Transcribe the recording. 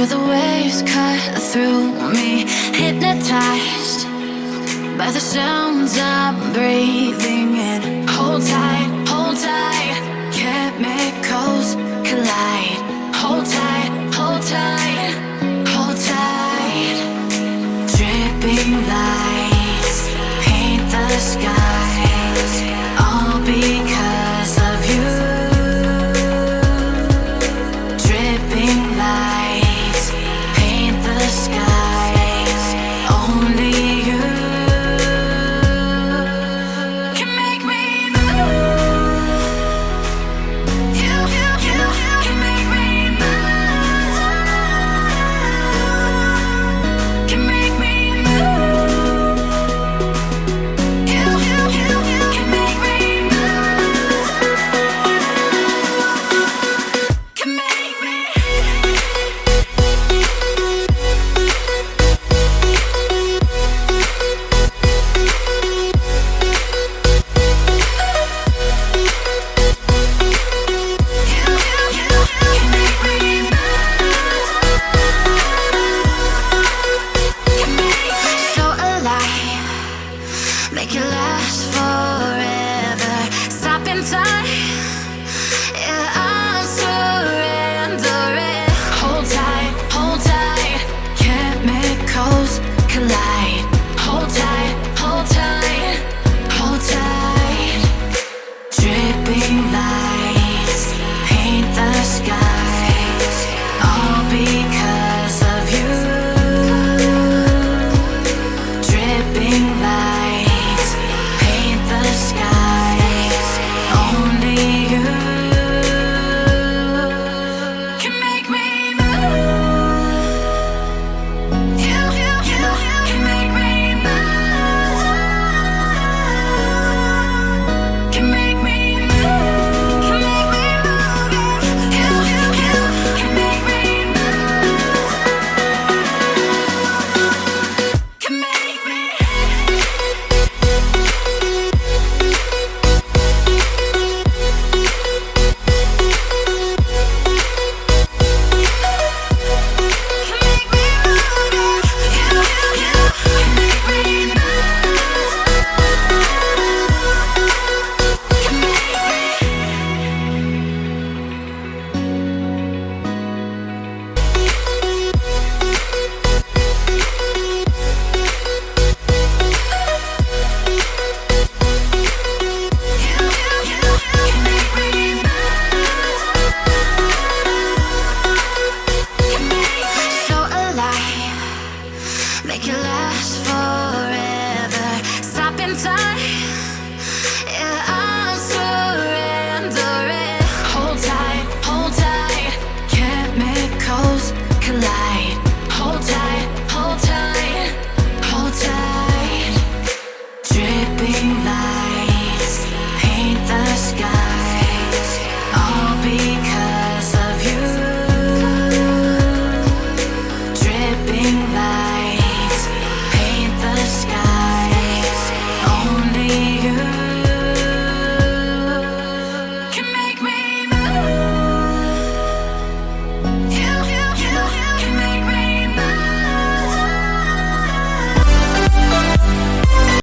Feel the waves cut through me, hypnotized by the sounds I'm breathing in. Hold tight, hold tight, chemicals collide. Hold tight, hold tight, hold tight. Dripping lights paint the skies, all because of you. Dripping lights paint the skies, only you can make me move. You can make me move. Can make me move. You can make me move. Can make me. So alive, make it last forever. Stop in time, yeah, I'm surrendering. Hold tight, chemicals collide. Hold tight, hold tight, hold tight. Dripping lights paint the skies, all because of you. Dripping lights paint the skies, only you can make me move. You can make me move. Can make me move. Can make me move. You can make me move. Can make me. So alive, make it last